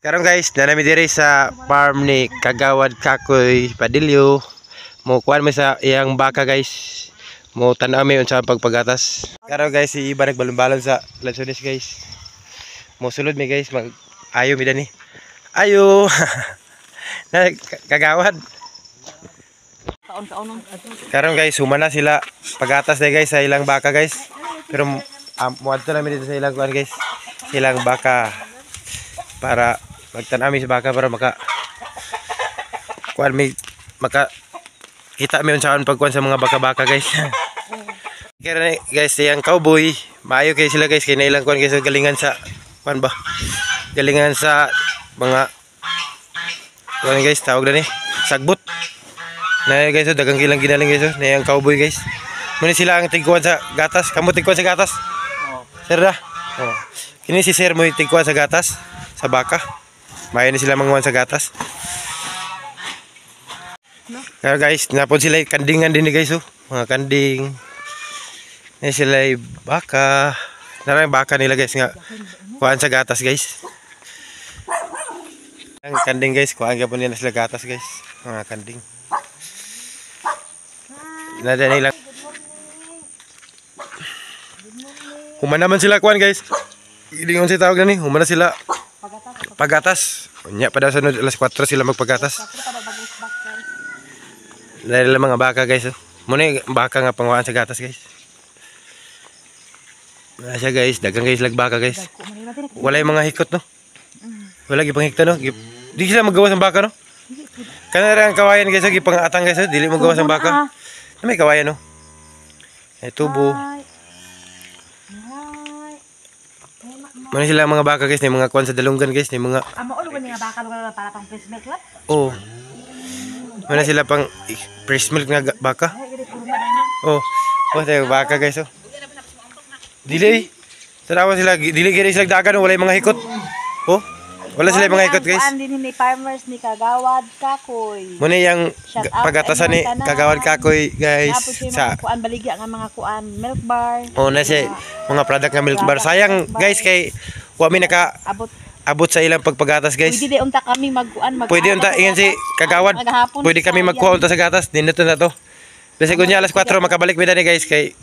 Karon guys, nanami diri sa farm ni Kagawad Kakoy Padilyo. Mo kuan mi sa iyang baka guys. Mo tan-aw mi unsa ang pagpagatas. Karon guys, si iba nagbalon-balon sa lansones guys. Mo sulod mi guys, mag ayo mi dani. Ayo. Na Kagawad. Karon guys, humana sila pagatas day guys sa ilang baka guys. Pero muadto na mi dito sa ilang kuan guys. Ilang baka para magtanami sa baka para kuan mi kita mi unsaon pagkuan sa mga baka-baka guys. Kaya guys, yang cowboy maayo kay sila guys kay nailang kuan guys galingan sa kuan ba? Galingan sa mga kuan guys tawag na ni sagbot. Na guys dagang kilang ginaling guys na yang cowboy guys. Muna sila ang tigkuan sa gatas, kamo tigkuan sa gatas. Sir da. Oh. Kini si sir mo tigkuan sa gatas sa baka. Mayan sila manguan sa gatas. Kaya guys, napon sila kandingan din guys oh. Mga kanding. Nay sila baka. Narang baka nila guys nga kuan sa gatas guys. Ang kanding guys, kuan gyapon nila sila gatas guys. Mga kanding. Nada nila. Humana man sila kuan guys. Ilingon si tawag na ni, humana sila pagatas. Nya pada sunod alas 4 sila magpagatas. Dahil mga baka guys. Muna baka nga panguhaan sa gatas guys. Nasa guys, dagang guys lag baka guys. Wala yung mga hikot no. Wala gipang hikto no. Di sila magawa sa baka no. Kanara ang kawayan guys, gipang atang guys, dili magawa sa baka. May kawayan no. Ay tubo. Mana sila mga baka guys, ni mga kuan sa dalunggan guys, ni mga amo ulo nga baka para pang fresh milk lang. Oh. Mana sila pang fresh milk nga baka? Oh. Oh, tayo baka guys oh. Dili. Tarawa sila, dili gid sila dagan wala mga hikot. Oh. Wala sila mga hikot guys. Din ni farmers ni Kagawad Kakoy. Muna yang pagatasan ni Kagawad Kakoy guys sa kuan baligya nga mga kuan milk bar. Oh, na siya mga product nga milk bar. Sayang guys kay wa mi naka abot sa ilang pagpagatas guys. Pwede unta kami magkuan Pwede unta ingon si Kagawad. Pwede kami magkuha unta sa gatas. Dindot na to. Kasi kunya alas 4 makabalik mi dani guys kay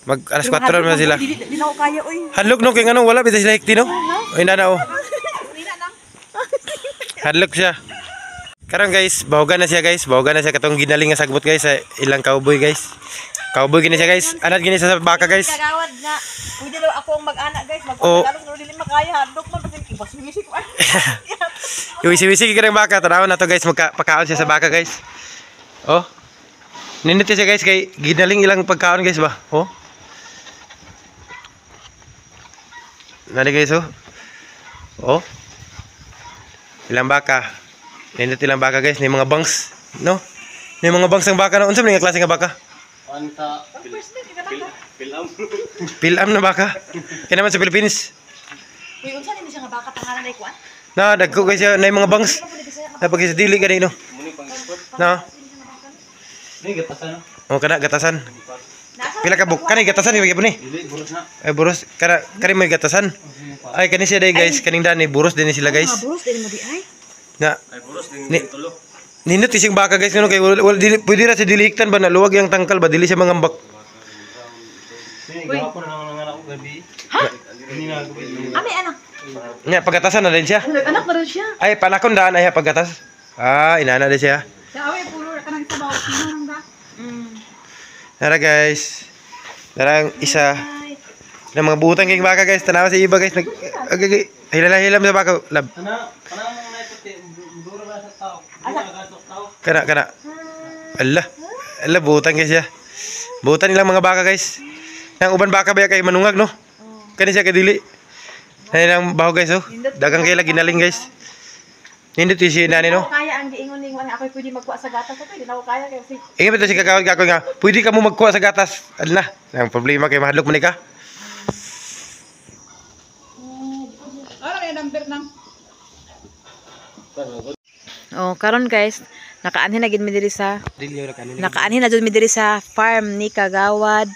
mag alas 4 na sila. Di na ko kaya oy. Hadlok no kay ngano wala bitaw sila hikti no. Oy na oh. Hadlok siya. Karon guys, bahugan na siya guys. Bahugan na siya katong ginaling nga sagbot guys sa ilang cowboy guys. Cowboy gini siya guys. Anat gini sa baka guys. Kagawad nga. Pwede daw ako ang mag-ana guys. Magpagalos no dili makaya hadlok man kasi ibas-wisik ko. Yung isi-wisi ka ng baka. Tanaw na to guys. Magpakaon siya sa baka guys. Oh. Ninit siya guys kay ginaling ilang pagkaon guys ba. Oh. Nali guys oh. Oh. Ilang baka. Nindot ilang baka guys. Ni mga bangs. No? Ni mga bangs ng baka. No? Unsa man nga klase nga baka? Anta. Pilam na baka. Kaya naman sa Philippines. Uy, unsa ni siya nga baka pangalan day kuan? Na, dagko guys na mga bangs. Napag sa dili ganito. No? Ni gatasan. Oh, kana gatasan. Pila ka buk. Kani gatasan ni gyapon ni. Dili buros na. Ay buros. Kani may gatasan. Ay kani siya day guys. Kaning dani buros din sila guys. Buros din mo di ay. Na. Ay buros din tulo. Nindot ising baka guys ngano kay wala pwede ra sa diliktan ba na luwag yang tangkal ba dili siya mangambak. Ni gahapon na ako gabi. Ha? Ini na gabi. Ami anak. Nya pagatasan na din siya. Anak pa rin siya. Ay panakon daan ay pagatas. Ah, inana din siya. Sa awi pulo ra kanang sabaw kinang ga. Tara guys. Darang isa na mga butang kay baka guys. Tanawa sa iba guys. Hilala-hilam sa baka lab. Ana mo na puti duro ba sa tao. Kana. Allah butang guys ya. Butan nilang mga baka guys. Yang uban baka ba kay manungag no? Kani siya kadili. Ayun ang baho guys oh. Dagang kay lagi ginaling guys. Nindot si nani no. Kaya ang giingon ning wala ako pwede magkuha sa gatas ko, di na ko kaya kasi. Ingat bitaw si Kagawad Kakoy nga. Pwede ka mo magkuha sa gatas. Ala, ang problema kay mahadlok man ka. Oh, karon guys, nakaanhin na gid mi diri sa farm ni Kagawad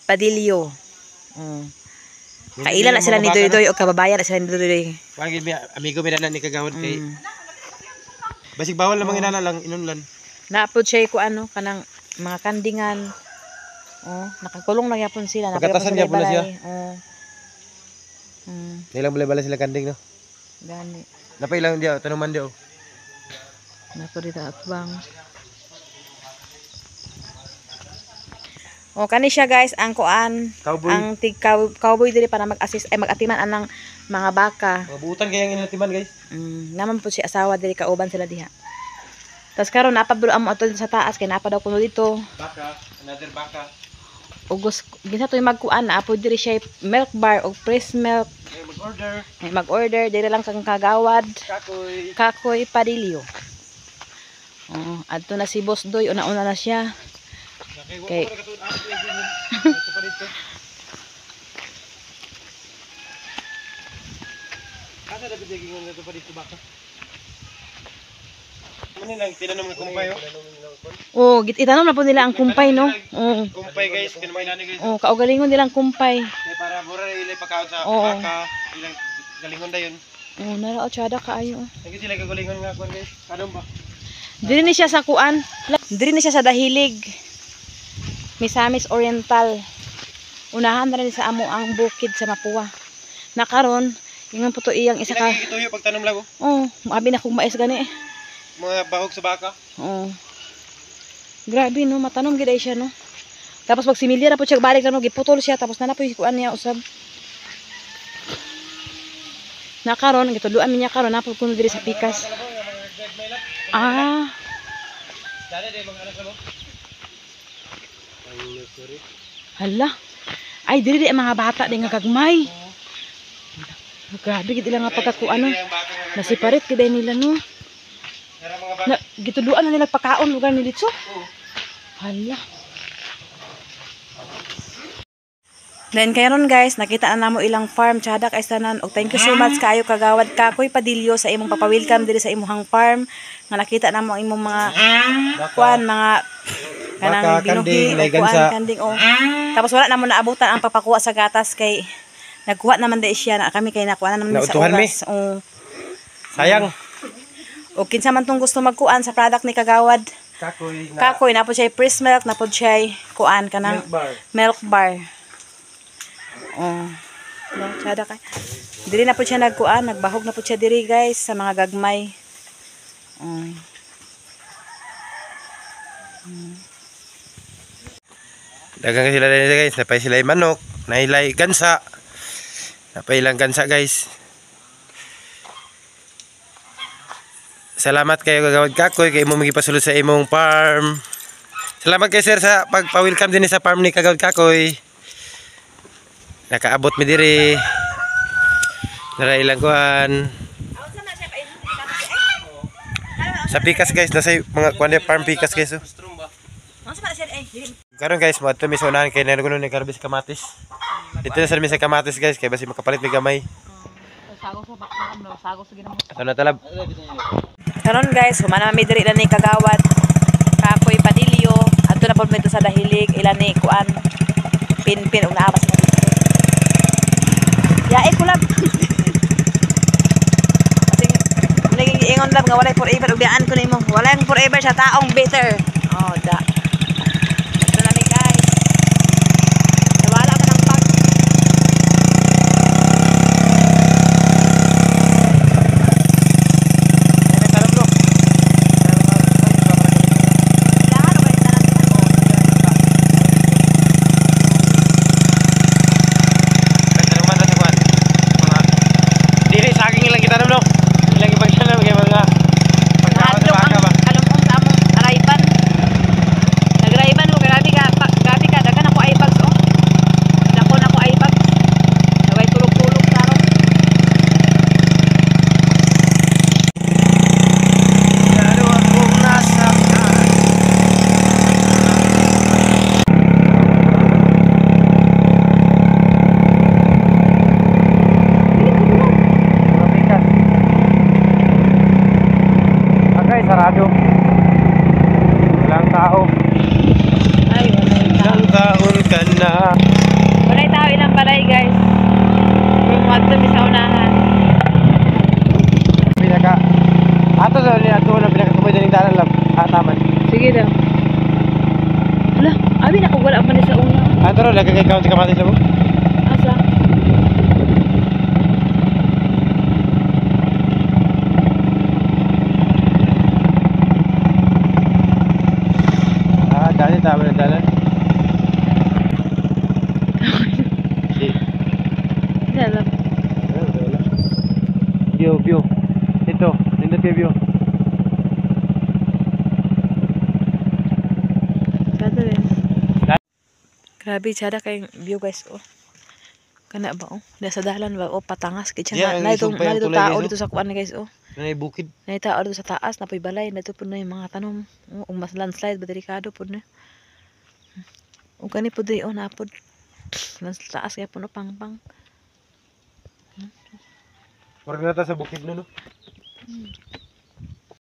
Padilyo. Kaila na sila ni Doy o kababayan na sila ni Doy. Wagid mi amigo mi na ni kagawad kay. Basig bawal namang inana lang inunlan. Naapod siya ko ano kanang mga kandingan. Oh, nakakulong na gyapon sila. Pagkatasan gyapon na siya. Oh. Nilang balay sila kanding no. Gani. Napay lang dia tanuman dia. Nako dito atbang. O kani siya guys ang kuan Cowboy. ang cowboy diri para mag-assist ay mag-atiman anang mga baka. Mabutan kay ang inatiman guys. Naman po si asawa diri kauban sila diha. Tas karon napabulo amo ato sa taas kay napa daw kuno dito. Baka, another baka. Ugos gisa to magkuan na apo diri siya milk bar o fresh milk. Ay mag-order. Ay mag-order diri lang kang kagawad. Kakoy. Kakoy Padilio. Oh, adto na si Boss Doy una-una na siya. Okay. Asa dapat digingon nga to pa dito baka? Mani lang tinanong ng kumpay oh. Oh, itanom na po nila ang kumpay no. Oo. Kumpay guys, kinamay nani guys. Oh, kaugalingon nilang kumpay. Kay para mura ilay pagkaon sa Oo. baka, ilang galingon dayon. Oh, nara tsada kaayo. Lagi sila kagalingon nga kuan guys. Kadong ba? Diri ni siya sa kuan. Diri ni siya sa Dahilig. Misamis Oriental. Unahan na rin sa amo ang bukid sa Mapua. Nakaron, ingon po to iyang isa ka. Lagi ituyo pagtanom lang oh. Oh, maabi na kong mais gani eh. Mga bahog sa baka. Oh. Grabe no, matanom gid ay siya no. Tapos pag similya na po siya balik no, giputol siya tapos na po kuan niya usab. Nakaron gituluan niya karon napod kuno diri sa pikas. Ah. Dali day mga anak mo. Hala. Ay diri di mga bata di nga gagmay. Grabe gid ila nga pagkakuan no. Nasiparit gid nila no. Na gituluan na nila pagkaon lugar ni Litso. Hala. Then karon guys, nakita na namo ilang farm tsada kay tanan og thank you so much kaayo kagawad Kakoy Padilio sa imong papa-welcome diri sa imong farm. Nga nakita namo ang imong mga kuan mga kanang Baka, binuhi kanding, may o kuan gansa. kanding oh. Tapos wala namo naabutan ang papakuha sa gatas kay nagkuha naman di siya na kami kay nakuha naman sa Nautuhan mi. oras. Oh. Sayang. O kinsa man tong gusto magkuan sa product ni kagawad Kakoy na Kakoy na po siya fresh milk na po siya kuan kanang milk bar. milk bar. Oh. No, tsada ka. Diri na po siya nagkuan, nagbahog na po siya diri guys sa mga gagmay. Oh. Dagang sila din guys, napay sila yung manok, nailay gansa. Napay ilang gansa guys. Salamat kayo kagawad Kakoy kay imong magipasulod sa imong farm. Salamat kay sir sa pagpa-welcome din sa farm ni kagawad Kakoy. Nakaabot mi diri. Nara ilang kuan. Sa pikas guys, nasa mga kuan farm pikas guys. Oh. Karon guys, mo ato mi sa unahan kay naguno ni karbis kamatis. Dito na sa mi sa kamatis guys kay basi makapalit mi gamay. Sagos sa bakam, sagos sa ginamo. Ato na talab. Karon guys, humana mi diri na ni kagawad Kakoy Padilio. Adto na po mi sa Dahilig ila ni kuan pin og naabas. Ya ko lang. Naging ingon lang nga walay forever ug diaan ko nimo. Walang forever sa taong bitter. Oh, da. Ito na mi guys. Wala pa ng pag. ro lagi kay count kamatis na mo. Asa? Ah, dali tama na dalan. Si. Hindi alam. View. Ito, nindot kay view. Kada rin. Grabe, sada kay view guys, oh. Kana ba, oh? Nasa dalan ba, oh, patangas. Kaya Yeah, ang na itong isumpay ang tulay, tao guys, oh. dito sa kuan guys, oh. Nanay bukid. Na tao dito sa taas, napoy balay, na ito po na yung mga tanom. Oh, kung mas landslide, ba delikado po na. O kani po di, oh, napod. Mas taas kaya po no, pang. Murag na ta sa bukid no.